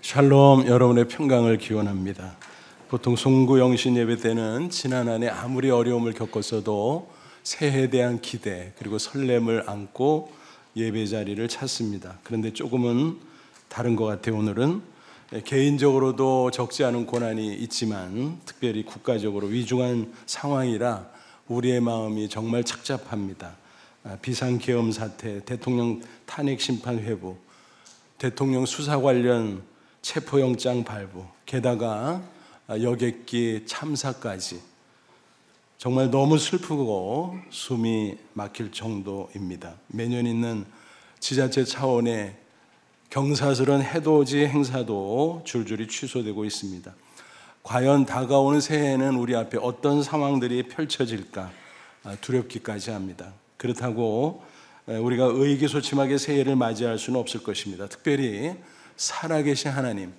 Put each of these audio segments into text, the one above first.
샬롬, 여러분의 평강을 기원합니다. 보통 송구 영신 예배 때는 지난 한 해 아무리 어려움을 겪었어도 새해에 대한 기대 그리고 설렘을 안고 예배 자리를 찾습니다. 그런데 조금은 다른 것 같아요. 오늘은 개인적으로도 적지 않은 고난이 있지만 특별히 국가적으로 위중한 상황이라 우리의 마음이 정말 착잡합니다. 비상계엄 사태, 대통령 탄핵 심판 회부, 대통령 수사 관련 체포영장 발부, 게다가 여객기 참사까지 정말 너무 슬프고 숨이 막힐 정도입니다. 매년 있는 지자체 차원의 경사스러운 해돋이 행사도 줄줄이 취소되고 있습니다. 과연 다가오는 새해에는 우리 앞에 어떤 상황들이 펼쳐질까 두렵기까지 합니다. 그렇다고 우리가 의기소침하게 새해를 맞이할 수는 없을 것입니다. 특별히 살아계신 하나님,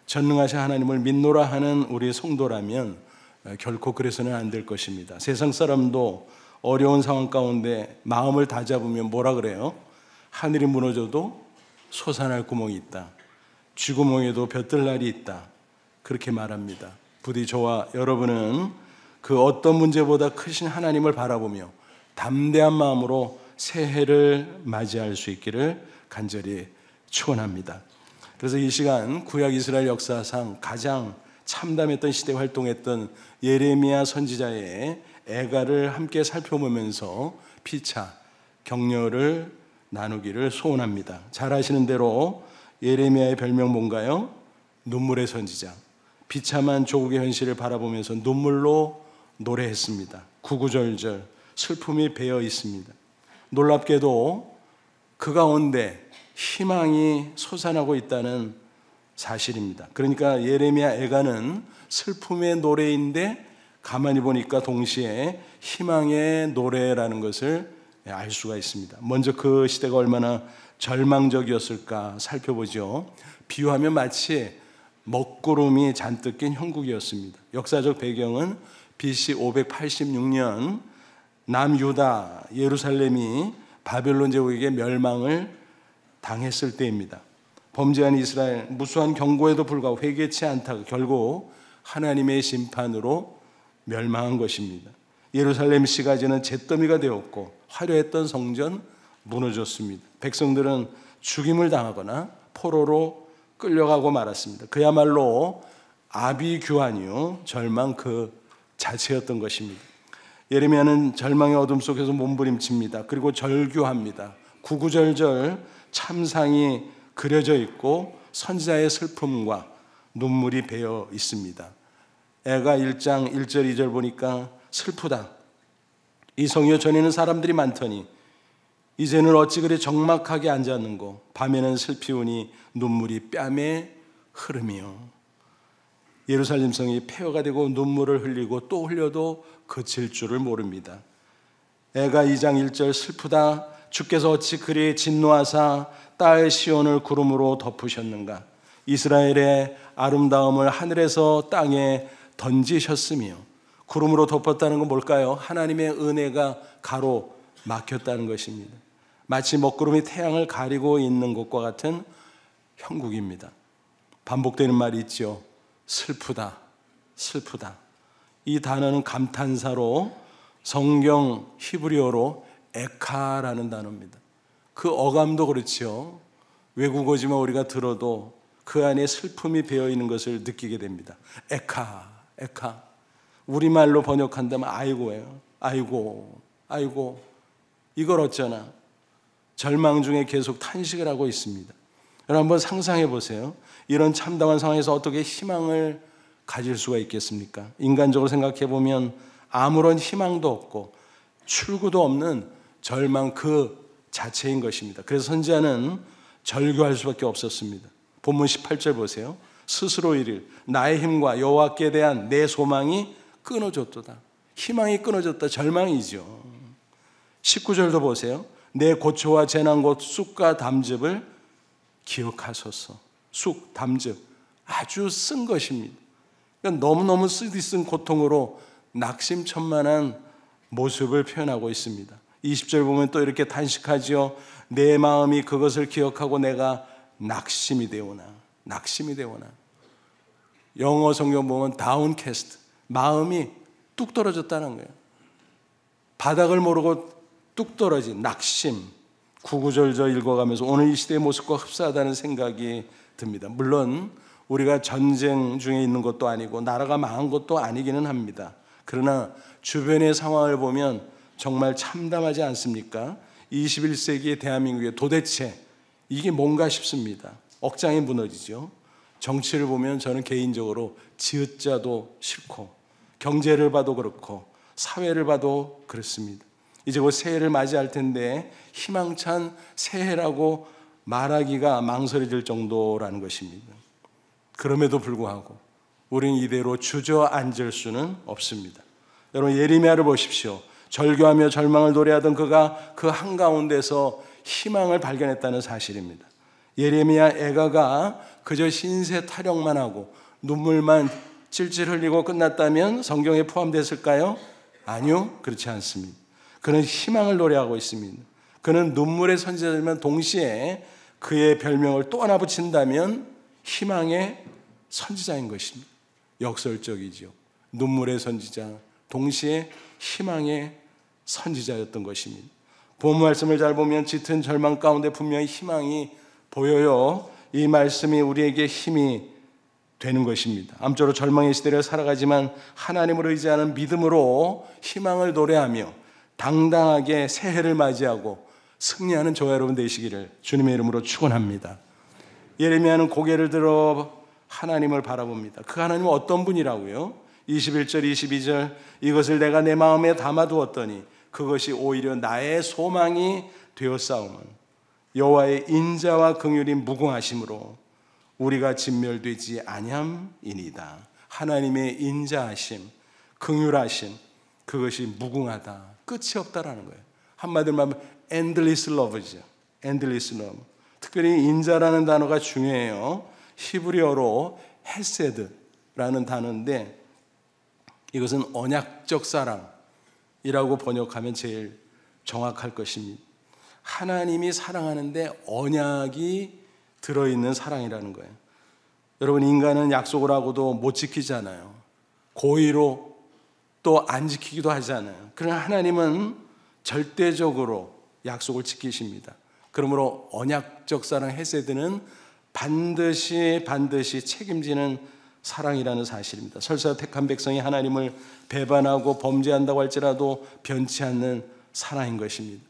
전능하신 하나님을 믿노라 하는 우리 성도라면 결코 그래서는 안 될 것입니다. 세상 사람도 어려운 상황 가운데 마음을 다잡으면 뭐라 그래요? 하늘이 무너져도 솟아날 구멍이 있다. 쥐구멍에도 볕들 날이 있다. 그렇게 말합니다. 부디 저와 여러분은 그 어떤 문제보다 크신 하나님을 바라보며 담대한 마음으로 새해를 맞이할 수 있기를 간절히 축원합니다. 그래서 이 시간 구약 이스라엘 역사상 가장 참담했던 시대에 활동했던 예레미야 선지자의 애가를 함께 살펴보면서 피차 격려를 나누기를 소원합니다. 잘 아시는 대로 예레미야의 별명 뭔가요? 눈물의 선지자. 비참한 조국의 현실을 바라보면서 눈물로 노래했습니다. 구구절절 슬픔이 배어 있습니다. 놀랍게도 그 가운데 희망이 솟아나고 있다는 사실입니다. 그러니까 예레미야 애가는 슬픔의 노래인데 가만히 보니까 동시에 희망의 노래라는 것을 알 수가 있습니다. 먼저 그 시대가 얼마나 절망적이었을까 살펴보죠. 비유하면 마치 먹구름이 잔뜩 낀 형국이었습니다. 역사적 배경은 BC 586년 남유다 예루살렘이 바벨론 제국에게 멸망을 당했을 때입니다. 범죄한 이스라엘 무수한 경고에도 불구하고 회개치 않다가 결국 하나님의 심판으로 멸망한 것입니다. 예루살렘 시가지는 잿더미가 되었고 화려했던 성전 무너졌습니다. 백성들은 죽임을 당하거나 포로로 끌려가고 말았습니다. 그야말로 아비규환이요 절망 그 자체였던 것입니다. 예레미야는 절망의 어둠 속에서 몸부림칩니다. 그리고 절규합니다. 구구절절 참상이 그려져 있고 선지자의 슬픔과 눈물이 배어 있습니다. 애가 1장 1절 2절 보니까 슬프다. 이 성이여 전에는 사람들이 많더니 이제는 어찌 그리 적막하게 앉았는고 밤에는 슬피우니 눈물이 뺨에 흐름이요. 예루살렘 성이 폐허가 되고 눈물을 흘리고 또 흘려도 그칠 줄을 모릅니다. 애가 2장 1절 슬프다. 주께서 어찌 그리 진노하사 딸 시온을 구름으로 덮으셨는가. 이스라엘의 아름다움을 하늘에서 땅에 던지셨으며 구름으로 덮었다는 건 뭘까요? 하나님의 은혜가 가로막혔다는 것입니다. 마치 먹구름이 태양을 가리고 있는 것과 같은 형국입니다. 반복되는 말이 있죠. 슬프다, 슬프다. 이 단어는 감탄사로 성경 히브리어로 에카라는 단어입니다. 그 어감도 그렇죠. 외국어지만 우리가 들어도 그 안에 슬픔이 배어 있는 것을 느끼게 됩니다. 에카, 에카. 우리말로 번역한다면 아이고예요. 아이고, 아이고. 이걸 어쩌나. 절망 중에 계속 탄식을 하고 있습니다. 여러분 한번 상상해 보세요. 이런 참담한 상황에서 어떻게 희망을 가질 수가 있겠습니까? 인간적으로 생각해 보면 아무런 희망도 없고 출구도 없는 절망 그 자체인 것입니다. 그래서 선지자는 절규할 수밖에 없었습니다. 본문 18절 보세요. 스스로 이를 나의 힘과 여호와께 대한 내 소망이 끊어졌도다. 희망이 끊어졌다. 절망이죠. 19절도 보세요. 내 고초와 재난 곧 쑥과 담즙을 기억하소서. 쑥, 담즙 아주 쓴 것입니다. 그러니까 너무너무 쓰디쓴 고통으로 낙심천만한 모습을 표현하고 있습니다. 20절 보면 또 이렇게 탄식하지요. 내 마음이 그것을 기억하고 내가 낙심이 되오나. 낙심이 되거나, 영어 성경 보면 다운캐스트, 마음이 뚝 떨어졌다는 거예요. 바닥을 모르고 뚝 떨어진 낙심. 구구절절 읽어가면서 오늘 이 시대의 모습과 흡사하다는 생각이 듭니다. 물론 우리가 전쟁 중에 있는 것도 아니고 나라가 망한 것도 아니기는 합니다. 그러나 주변의 상황을 보면 정말 참담하지 않습니까? 21세기의 대한민국에 도대체 이게 뭔가 싶습니다. 억장이 무너지죠. 정치를 보면 저는 개인적으로 지읒자도 싫고, 경제를 봐도 그렇고, 사회를 봐도 그렇습니다. 이제 곧 새해를 맞이할 텐데 희망찬 새해라고 말하기가 망설여질 정도라는 것입니다. 그럼에도 불구하고 우리는 이대로 주저앉을 수는 없습니다. 여러분, 예레미야를 보십시오. 절규하며 절망을 노래하던 그가 그 한가운데서 희망을 발견했다는 사실입니다. 예레미야 애가가 그저 신세 타령만 하고 눈물만 찔찔 흘리고 끝났다면 성경에 포함됐을까요? 아니요, 그렇지 않습니다. 그는 희망을 노래하고 있습니다. 그는 눈물의 선지자이면 동시에 그의 별명을 또 하나 붙인다면 희망의 선지자인 것입니다. 역설적이죠. 눈물의 선지자, 동시에 희망의 선지자였던 것입니다. 본문 말씀을 잘 보면 짙은 절망 가운데 분명히 희망이 보여요. 이 말씀이 우리에게 힘이 되는 것입니다. 암쪼로 절망의 시대를 살아가지만 하나님을 의지하는 믿음으로 희망을 노래하며 당당하게 새해를 맞이하고 승리하는 저와 여러분 되시기를 주님의 이름으로 축원합니다. 예레미야는 고개를 들어 하나님을 바라봅니다. 그 하나님은 어떤 분이라고요? 21절 22절 이것을 내가 내 마음에 담아두었더니 그것이 오히려 나의 소망이 되었사오면 여호와의 인자와 긍휼이 무궁하심으로 우리가 진멸되지 아니함이니이다. 하나님의 인자하심, 긍휼하심, 그것이 무궁하다, 끝이 없다라는 거예요. 한마디로 말하면 endless love죠. endless love. 특별히 인자라는 단어가 중요해요. 히브리어로 헤세드라는 단어인데 이것은 언약적 사랑이라고 번역하면 제일 정확할 것입니다. 하나님이 사랑하는데 언약이 들어있는 사랑이라는 거예요. 여러분, 인간은 약속을 하고도 못 지키잖아요. 고의로 또 안 지키기도 하잖아요. 그러나 하나님은 절대적으로 약속을 지키십니다. 그러므로 언약적 사랑 헤세드는 반드시 책임지는 사랑이라는 사실입니다. 설사 택한 백성이 하나님을 배반하고 범죄한다고 할지라도 변치 않는 사랑인 것입니다.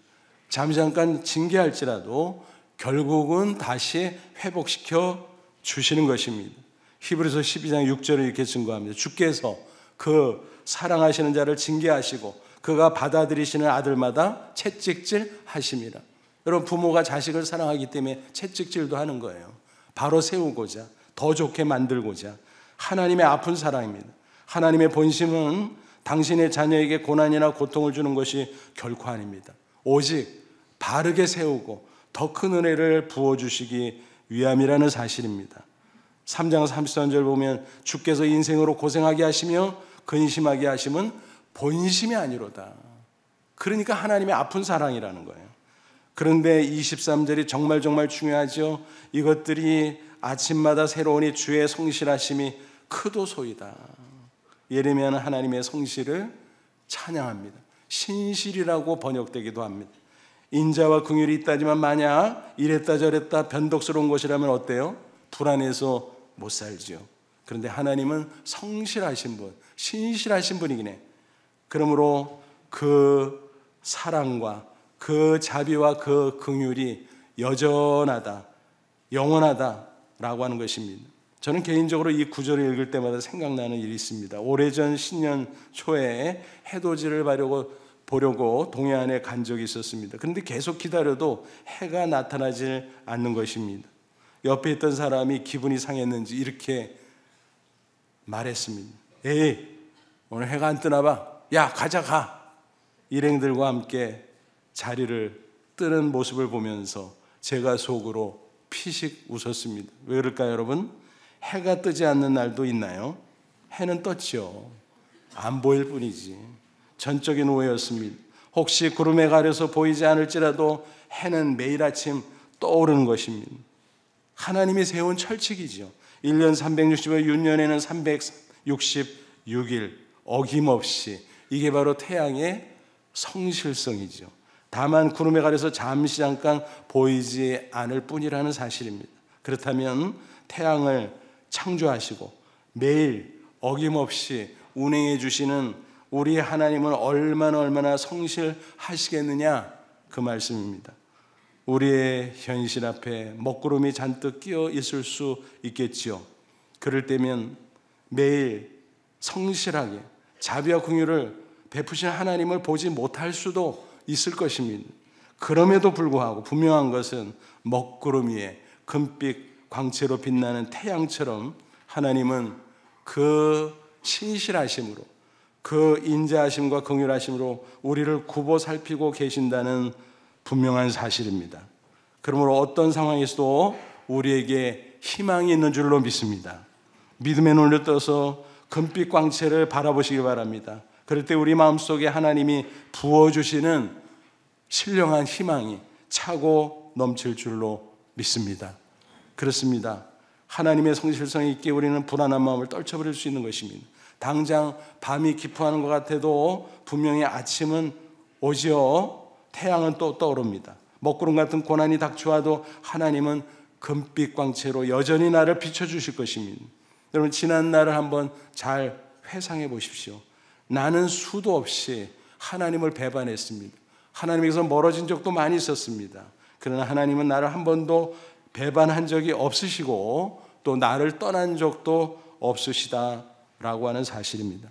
잠깐 징계할지라도 결국은 다시 회복시켜 주시는 것입니다. 히브리서 12장 6절에 이렇게 증거합니다. 주께서 그 사랑하시는 자를 징계하시고 그가 받아들이시는 아들마다 채찍질 하심이라. 여러분, 부모가 자식을 사랑하기 때문에 채찍질도 하는 거예요. 바로 세우고자, 더 좋게 만들고자. 하나님의 아픈 사랑입니다. 하나님의 본심은 당신의 자녀에게 고난이나 고통을 주는 것이 결코 아닙니다. 오직 바르게 세우고 더 큰 은혜를 부어주시기 위함이라는 사실입니다. 3장 33절 보면 주께서 인생으로 고생하게 하시며 근심하게 하심은 본심이 아니로다. 그러니까 하나님의 아픈 사랑이라는 거예요. 그런데 23절이 정말 중요하죠. 이것들이 아침마다 새로우니 주의 성실하심이 크도소이다. 예레미야는 하나님의 성실을 찬양합니다. 신실이라고 번역되기도 합니다. 인자와 긍휼이 있다지만 만약 이랬다 저랬다 변덕스러운 것이라면 어때요? 불안해서 못 살지요. 그런데 하나님은 성실하신 분, 신실하신 분이긴 해. 그러므로 그 사랑과 그 자비와 그 긍휼이 여전하다, 영원하다라고 하는 것입니다. 저는 개인적으로 이 구절을 읽을 때마다 생각나는 일이 있습니다. 오래전 신년 초에 해돋이를 보려고 동해안에 간 적이 있었습니다. 그런데 계속 기다려도 해가 나타나지 않는 것입니다. 옆에 있던 사람이 기분이 상했는지 이렇게 말했습니다. 에이, 오늘 해가 안 뜨나 봐. 야, 가자, 가. 일행들과 함께 자리를 뜨는 모습을 보면서 제가 속으로 피식 웃었습니다. 왜 그럴까요, 여러분? 해가 뜨지 않는 날도 있나요? 해는 떴죠. 안 보일 뿐이지. 전적인 오해였습니다. 혹시 구름에 가려서 보이지 않을지라도 해는 매일 아침 떠오르는 것입니다. 하나님이 세운 철칙이죠. 1년 365일, 6년에는 366일 어김없이, 이게 바로 태양의 성실성이죠. 다만 구름에 가려서 잠시 잠깐 보이지 않을 뿐이라는 사실입니다. 그렇다면 태양을 창조하시고 매일 어김없이 운행해 주시는 우리 하나님은 얼마나 성실하시겠느냐, 그 말씀입니다. 우리의 현실 앞에 먹구름이 잔뜩 끼어 있을 수 있겠지요. 그럴 때면 매일 성실하게 자비와 긍휼을 베푸신 하나님을 보지 못할 수도 있을 것입니다. 그럼에도 불구하고 분명한 것은 먹구름 위에 금빛 광채로 빛나는 태양처럼 하나님은 그 신실하심으로, 그 인자하심과 긍휼하심으로 우리를 굽어 살피고 계신다는 분명한 사실입니다. 그러므로 어떤 상황에서도 우리에게 희망이 있는 줄로 믿습니다. 믿음의 눈을 떠서 금빛 광채를 바라보시기 바랍니다. 그럴 때 우리 마음속에 하나님이 부어주시는 신령한 희망이 차고 넘칠 줄로 믿습니다. 그렇습니다. 하나님의 성실성에 있게 우리는 불안한 마음을 떨쳐버릴 수 있는 것입니다. 당장 밤이 기포하는 것 같아도 분명히 아침은 오지요. 태양은 또 떠오릅니다. 먹구름 같은 고난이 닥쳐와도 하나님은 금빛 광채로 여전히 나를 비춰주실 것입니다. 여러분, 지난 날을 한번 잘 회상해 보십시오. 나는 수도 없이 하나님을 배반했습니다. 하나님에게서 멀어진 적도 많이 있었습니다. 그러나 하나님은 나를 한 번도 배반한 적이 없으시고 또 나를 떠난 적도 없으시다라고 하는 사실입니다.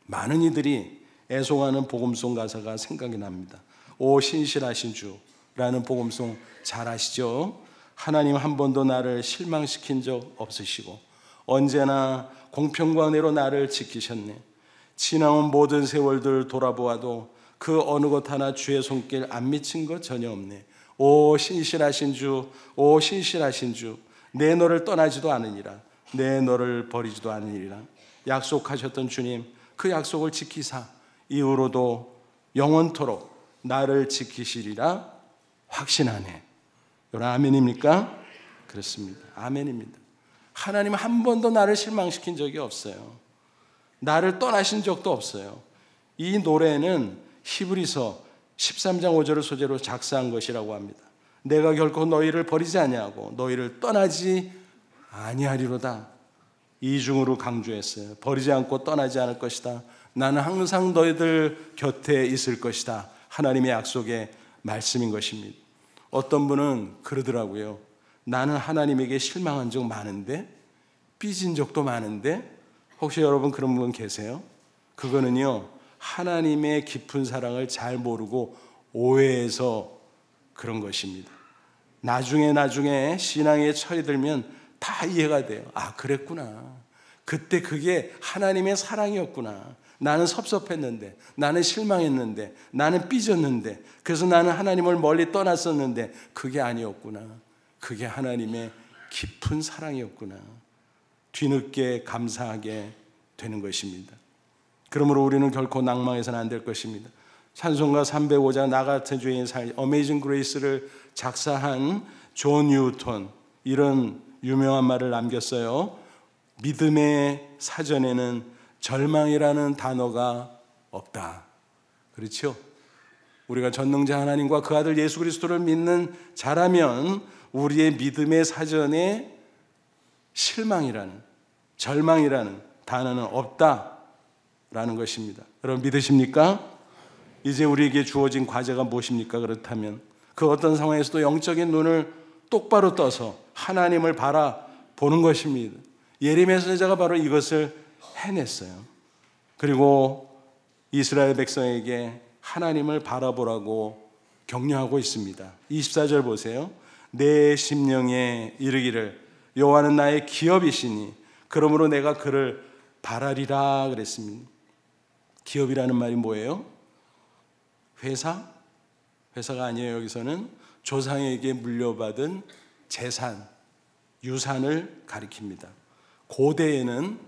많은 이들이 애송하는 복음송 가사가 생각이 납니다. 오 신실하신 주라는 복음송 잘 아시죠? 하나님 한 번도 나를 실망시킨 적 없으시고 언제나 공평과 은혜로 나를 지키셨네. 지나온 모든 세월들 돌아보아도 그 어느 것 하나 주의 손길 안 미친 것 전혀 없네. 오 신실하신 주, 오 신실하신 주, 내 너를 떠나지도 않으니라, 내 너를 버리지도 않으리라. 약속하셨던 주님, 그 약속을 지키사 이후로도 영원토록 나를 지키시리라 확신하네. 여러분 아멘입니까? 그렇습니다. 아멘입니다. 하나님은 한 번도 나를 실망시킨 적이 없어요. 나를 떠나신 적도 없어요. 이 노래는 히브리서 13장 5절을 소재로 작사한 것이라고 합니다. 내가 결코 너희를 버리지 아니하고 너희를 떠나지 아니하리로다. 이중으로 강조했어요. 버리지 않고 떠나지 않을 것이다. 나는 항상 너희들 곁에 있을 것이다. 하나님의 약속의 말씀인 것입니다. 어떤 분은 그러더라고요. 나는 하나님에게 실망한 적 많은데, 삐진 적도 많은데, 혹시 여러분 그런 분 계세요? 그거는요, 하나님의 깊은 사랑을 잘 모르고 오해해서 그런 것입니다. 나중에 신앙에 철이 들면 다 이해가 돼요. 아, 그랬구나. 그때 그게 하나님의 사랑이었구나. 나는 섭섭했는데, 나는 실망했는데, 나는 삐졌는데, 그래서 나는 하나님을 멀리 떠났었는데 그게 아니었구나. 그게 하나님의 깊은 사랑이었구나. 뒤늦게 감사하게 되는 것입니다. 그러므로 우리는 결코 낭망해서는 안 될 것입니다. 찬송가 305장 나 같은 죄인 살 어메이징 그레이스를 작사한 존 뉴턴, 이런 유명한 말을 남겼어요. 믿음의 사전에는 절망이라는 단어가 없다. 그렇죠? 우리가 전능자 하나님과 그 아들 예수 그리스도를 믿는 자라면 우리의 믿음의 사전에 실망이라는, 절망이라는 단어는 없다라는 것입니다. 여러분 믿으십니까? 이제 우리에게 주어진 과제가 무엇입니까? 그렇다면 그 어떤 상황에서도 영적인 눈을 똑바로 떠서 하나님을 바라보는 것입니다. 예레미야 선지자가 바로 이것을 해냈어요. 그리고 이스라엘 백성에게 하나님을 바라보라고 격려하고 있습니다. 24절 보세요. 내 심령에 이르기를 여호와는 나의 기업이시니 그러므로 내가 그를 바라리라 그랬습니다. 기업이라는 말이 뭐예요? 회사? 회사가 아니에요. 여기서는 조상에게 물려받은 재산, 유산을 가리킵니다. 고대에는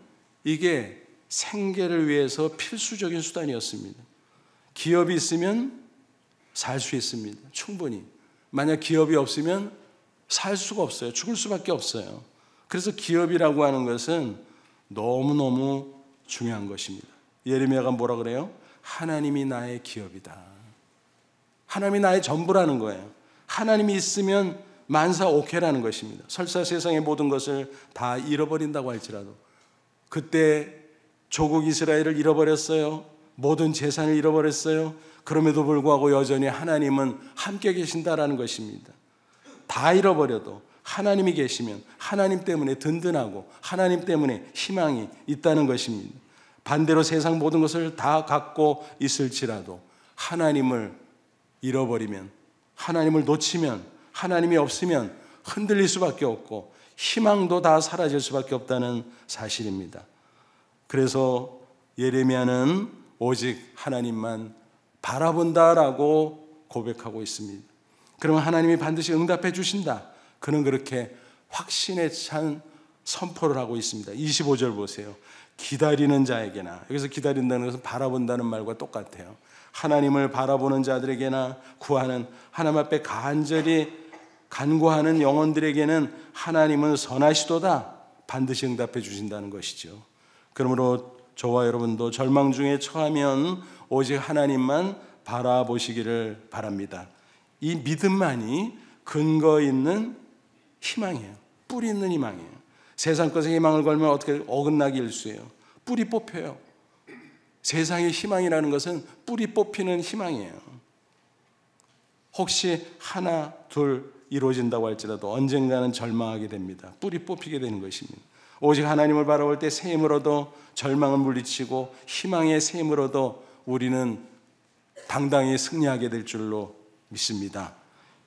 이게 생계를 위해서 필수적인 수단이었습니다. 기업이 있으면 살 수 있습니다. 충분히. 만약 기업이 없으면 살 수가 없어요. 죽을 수밖에 없어요. 그래서 기업이라고 하는 것은 너무너무 중요한 것입니다. 예레미야가 뭐라 그래요? 하나님이 나의 기업이다. 하나님이 나의 전부라는 거예요. 하나님이 있으면 만사 오케이라는 것입니다. 설사 세상의 모든 것을 다 잃어버린다고 할지라도, 그때 조국 이스라엘을 잃어버렸어요. 모든 재산을 잃어버렸어요. 그럼에도 불구하고 여전히 하나님은 함께 계신다라는 것입니다. 다 잃어버려도 하나님이 계시면 하나님 때문에 든든하고 하나님 때문에 희망이 있다는 것입니다. 반대로 세상 모든 것을 다 갖고 있을지라도 하나님을 잃어버리면, 하나님을 놓치면, 하나님이 없으면 흔들릴 수밖에 없고 희망도 다 사라질 수밖에 없다는 사실입니다. 그래서 예레미야는 오직 하나님만 바라본다라고 고백하고 있습니다. 그러면 하나님이 반드시 응답해 주신다. 그는 그렇게 확신에 찬 선포를 하고 있습니다. 25절 보세요. 기다리는 자에게나, 여기서 기다린다는 것은 바라본다는 말과 똑같아요. 하나님을 바라보는 자들에게나 구하는, 하나님 앞에 간절히 간구하는 영혼들에게는 하나님은 선하시도다. 반드시 응답해 주신다는 것이죠. 그러므로 저와 여러분도 절망 중에 처하면 오직 하나님만 바라보시기를 바랍니다. 이 믿음만이 근거 있는 희망이에요. 뿌리 있는 희망이에요. 세상 것에 희망을 걸면 어떻게 어긋나기 일쑤예요. 뿌리 뽑혀요. 세상의 희망이라는 것은 뿌리 뽑히는 희망이에요. 혹시 하나, 둘 이루어진다고 할지라도 언젠가는 절망하게 됩니다. 뿌리 뽑히게 되는 것입니다. 오직 하나님을 바라볼 때 새 힘을 얻어 절망을 물리치고 희망의 새 힘을 얻어 우리는 당당히 승리하게 될 줄로 믿습니다.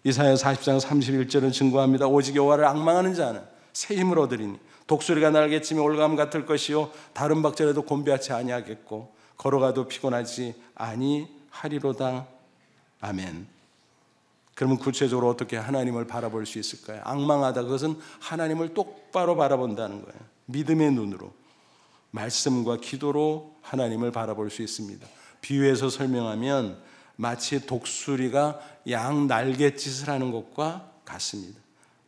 이사야 40장 31절은 증거합니다. 오직 여호와를 앙망하는 자는 새 힘을 얻으리니 독수리가 날개치며 올가움 같을 것이요 다른 박자라도 곤비하지 아니하겠고 걸어가도 피곤하지 아니하리로다. 아멘. 그러면 구체적으로 어떻게 하나님을 바라볼 수 있을까요? 앙망하다, 그것은 하나님을 똑바로 바라본다는 거예요. 믿음의 눈으로, 말씀과 기도로 하나님을 바라볼 수 있습니다. 비유해서 설명하면 마치 독수리가 양 날갯짓을 하는 것과 같습니다.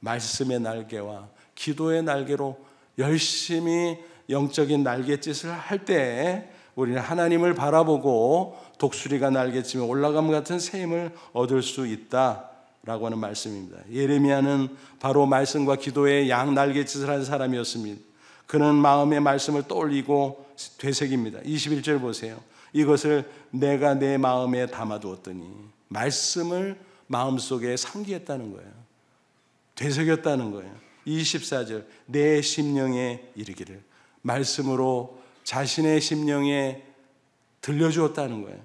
말씀의 날개와 기도의 날개로 열심히 영적인 날갯짓을 할 때 우리는 하나님을 바라보고 독수리가 날개치며 올라감 같은 새 힘을 얻을 수 있다라고 하는 말씀입니다. 예레미야는 바로 말씀과 기도의 양 날갯짓을 한 사람이었습니다. 그는 마음의 말씀을 떠올리고 되새깁니다. 21절 보세요. 이것을 내가 내 마음에 담아두었더니, 말씀을 마음속에 상기했다는 거예요. 되새겼다는 거예요. 24절 내 심령에 이르기를, 말씀으로 자신의 심령에 들려주었다는 거예요.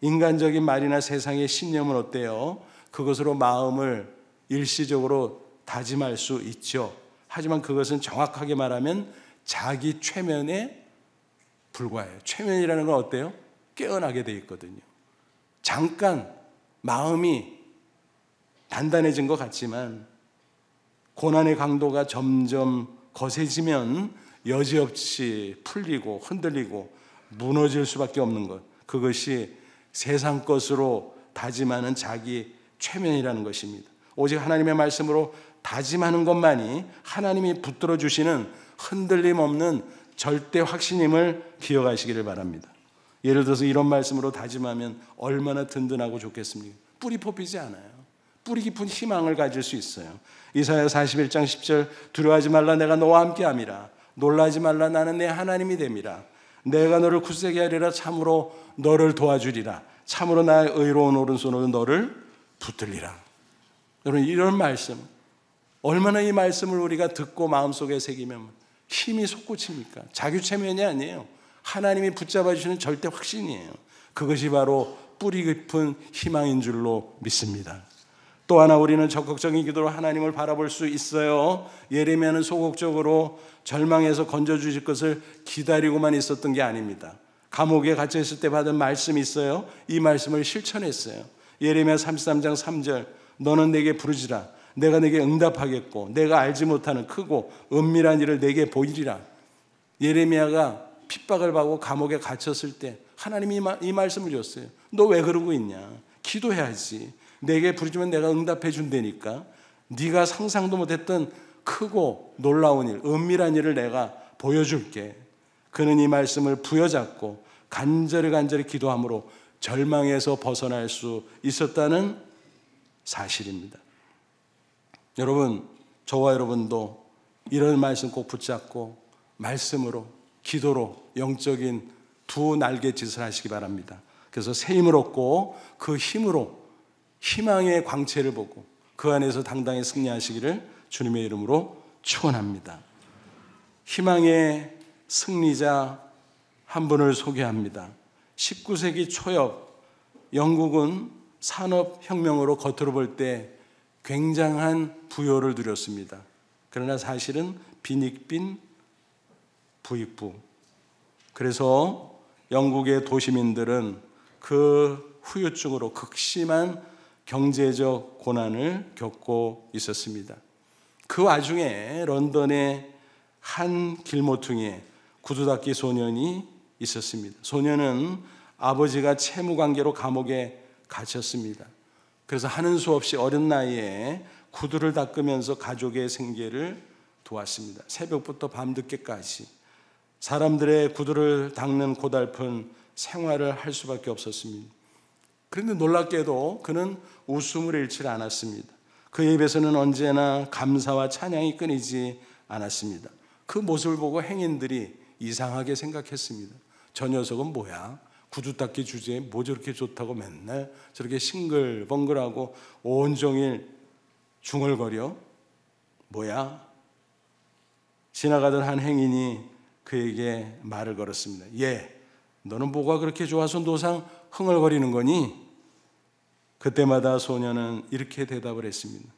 인간적인 말이나 세상의 신념은 어때요? 그것으로 마음을 일시적으로 다짐할 수 있죠. 하지만 그것은 정확하게 말하면 자기 최면에 불과해요. 최면이라는 건 어때요? 깨어나게 돼 있거든요. 잠깐 마음이 단단해진 것 같지만 고난의 강도가 점점 거세지면 여지없이 풀리고 흔들리고 무너질 수밖에 없는 것, 그것이 세상 것으로 다짐하는 자기 최면이라는 것입니다. 오직 하나님의 말씀으로 다짐하는 것만이 하나님이 붙들어 주시는 흔들림 없는 절대 확신임을 기억하시기를 바랍니다. 예를 들어서 이런 말씀으로 다짐하면 얼마나 든든하고 좋겠습니까? 뿌리 뽑히지 않아요. 뿌리 깊은 희망을 가질 수 있어요. 이사야 41장 10절 두려워하지 말라, 내가 너와 함께함이라. 놀라지 말라, 나는 내 하나님이 됨이라. 내가 너를 굳세게 하리라. 참으로 너를 도와주리라. 참으로 나의 의로운 오른손으로 너를 붙들리라. 여러분, 이런 말씀, 얼마나 이 말씀을 우리가 듣고 마음속에 새기면 힘이 솟구칩니까? 자기 최면이 아니에요. 하나님이 붙잡아 주시는 절대 확신이에요. 그것이 바로 뿌리 깊은 희망인 줄로 믿습니다. 또 하나 우리는 적극적인 기도로 하나님을 바라볼 수 있어요. 예레미야는 소극적으로 절망에서 건져주실 것을 기다리고만 있었던 게 아닙니다. 감옥에 갇혀 있을 때 받은 말씀이 있어요. 이 말씀을 실천했어요. 예레미야 33장 3절 너는 내게 부르지라. 내가 내게 응답하겠고 내가 알지 못하는 크고 은밀한 일을 내게 보이리라. 예레미야가 핍박을 받고 감옥에 갇혔을 때 하나님이 이 말씀을 줬어요. 너 왜 그러고 있냐? 기도해야지. 내게 부르지면 내가 응답해 준다니까. 네가 상상도 못했던 크고 놀라운 일, 은밀한 일을 내가 보여줄게. 그는 이 말씀을 부여잡고 간절히 기도함으로 절망에서 벗어날 수 있었다는 사실입니다. 여러분, 저와 여러분도 이런 말씀 꼭 붙잡고 말씀으로, 기도로 영적인 두 날갯짓을 하시기 바랍니다. 그래서 새 힘을 얻고 그 힘으로 희망의 광채를 보고 그 안에서 당당히 승리하시기를 주님의 이름으로 축원합니다. 희망의 승리자 한 분을 소개합니다. 19세기 초엽 영국은 산업혁명으로 겉으로 볼 때 굉장한 부요를 누렸습니다. 그러나 사실은 빈익빈 부익부. 그래서 영국의 도시민들은 그 후유증으로 극심한 경제적 고난을 겪고 있었습니다. 그 와중에 런던의 한 길모퉁이에 구두닦이 소년이 있었습니다. 소년은 아버지가 채무관계로 감옥에 갇혔습니다. 그래서 하는 수 없이 어린 나이에 구두를 닦으면서 가족의 생계를 도왔습니다. 새벽부터 밤늦게까지 사람들의 구두를 닦는 고달픈 생활을 할 수밖에 없었습니다. 그런데 놀랍게도 그는 웃음을 잃지 않았습니다. 그의 입에서는 언제나 감사와 찬양이 끊이지 않았습니다. 그 모습을 보고 행인들이 이상하게 생각했습니다. 저 녀석은 뭐야? 구두 닦기 주제에 뭐 저렇게 좋다고 맨날 저렇게 싱글벙글하고 온종일 중얼거려? 뭐야? 지나가던 한 행인이 그에게 말을 걸었습니다. 너는 뭐가 그렇게 좋아서 노상 흥얼거리는 거니? 그때마다 소년은 이렇게 대답을 했습니다.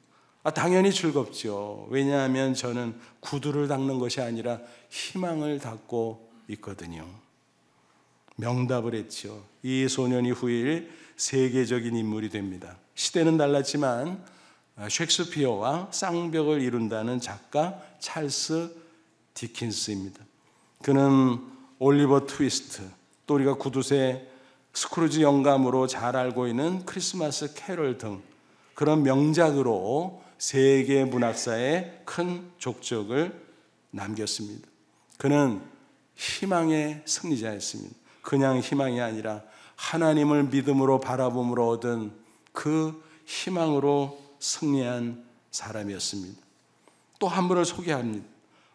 당연히 즐겁죠. 왜냐하면 저는 구두를 닦는 것이 아니라 희망을 닦고 있거든요. 명답을 했죠. 이 소년이 후일 세계적인 인물이 됩니다. 시대는 달랐지만 셰익스피어와 쌍벽을 이룬다는 작가 찰스 디킨스입니다. 그는 올리버 트위스트, 또 우리가 구두쇠 스크루지 영감으로 잘 알고 있는 크리스마스 캐럴 등 그런 명작으로 세계 문학사에 큰 족적을 남겼습니다. 그는 희망의 승리자였습니다. 그냥 희망이 아니라 하나님을 믿음으로 바라봄으로 얻은 그 희망으로 승리한 사람이었습니다. 또 한 분을 소개합니다.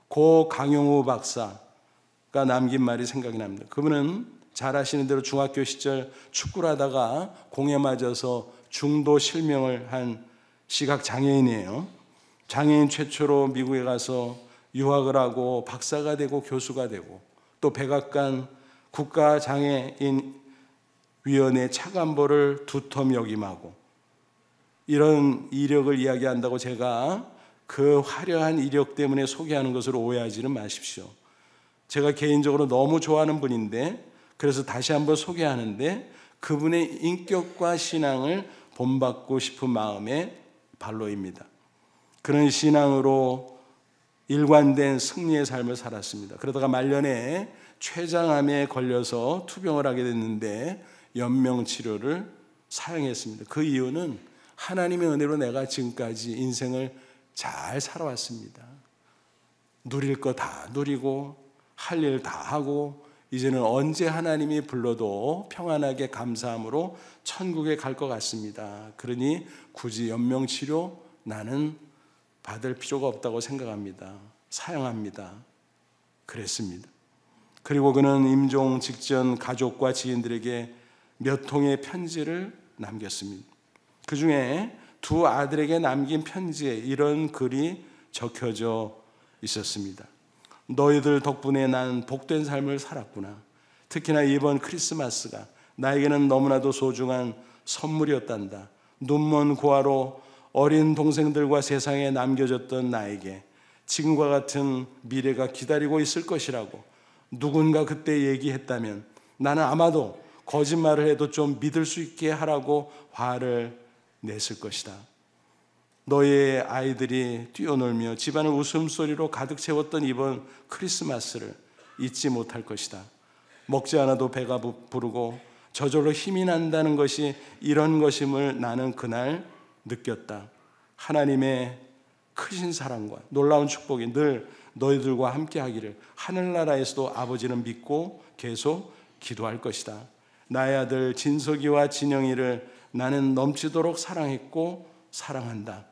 고 강용우 박사가 남긴 말이 생각이 납니다. 그분은 잘 아시는 대로 중학교 시절 축구를 하다가 공에 맞아서 중도 실명을 한 시각 장애인이에요. 장애인 최초로 미국에 가서 유학을 하고 박사가 되고 교수가 되고 또 백악관 국가장애인위원회 차관보를 두텀 역임하고 이런 이력을 이야기한다고 제가 그 화려한 이력 때문에 소개하는 것으로 오해하지는 마십시오. 제가 개인적으로 너무 좋아하는 분인데 그래서 다시 한번 소개하는데 그분의 인격과 신앙을 본받고 싶은 마음의 발로입니다. 그런 신앙으로 일관된 승리의 삶을 살았습니다. 그러다가 말년에 췌장암에 걸려서 투병을 하게 됐는데 연명치료를 사용했습니다. 그 이유는 하나님의 은혜로 내가 지금까지 인생을 잘 살아왔습니다. 누릴 거 다 누리고 할 일 다 하고 이제는 언제 하나님이 불러도 평안하게 감사함으로 천국에 갈 것 같습니다. 그러니 굳이 연명치료 나는 받을 필요가 없다고 생각합니다. 사용합니다. 그랬습니다. 그리고 그는 임종 직전 가족과 지인들에게 몇 통의 편지를 남겼습니다. 그 중에 두 아들에게 남긴 편지에 이런 글이 적혀져 있었습니다. 너희들 덕분에 난 복된 삶을 살았구나. 특히나 이번 크리스마스가 나에게는 너무나도 소중한 선물이었단다. 눈먼 고아로 어린 동생들과 세상에 남겨졌던 나에게 지금과 같은 미래가 기다리고 있을 것이라고 누군가 그때 얘기했다면 나는 아마도 거짓말을 해도 좀 믿을 수 있게 하라고 화를 냈을 것이다. 너의 아이들이 뛰어놀며 집안을 웃음소리로 가득 채웠던 이번 크리스마스를 잊지 못할 것이다. 먹지 않아도 배가 부르고 저절로 힘이 난다는 것이 이런 것임을 나는 그날 느꼈다. 하나님의 크신 사랑과 놀라운 축복이 늘 너희들과 함께 하기를 하늘나라에서도 아버지는 믿고 계속 기도할 것이다. 나의 아들 진석이와 진영이를 나는 넘치도록 사랑했고 사랑한다.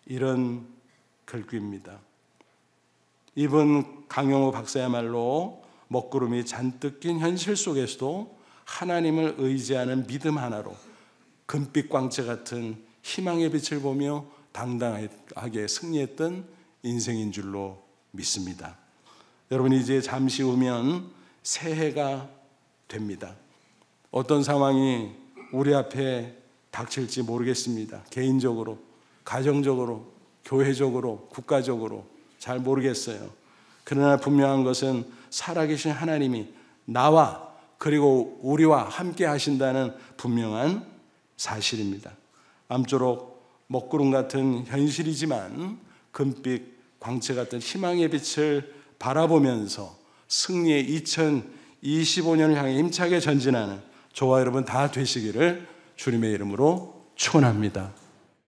이런 글귀입니다. 이분 강영호 박사야말로 먹구름이 잔뜩 낀 현실 속에서도 하나님을 의지하는 믿음 하나로 금빛 광채 같은 희망의 빛을 보며 당당하게 승리했던 인생인 줄로 믿습니다. 여러분, 이제 잠시 후면 새해가 됩니다. 어떤 상황이 우리 앞에 닥칠지 모르겠습니다. 개인적으로, 가정적으로, 교회적으로, 국가적으로 잘 모르겠어요. 그러나 분명한 것은 살아계신 하나님이 나와 그리고 우리와 함께 하신다는 분명한 사실입니다. 아무쪼록 먹구름 같은 현실이지만 금빛 광채 같은 희망의 빛을 바라보면서 승리의 2025년을 향해 힘차게 전진하는 저와 여러분 다 되시기를 주님의 이름으로 축원합니다.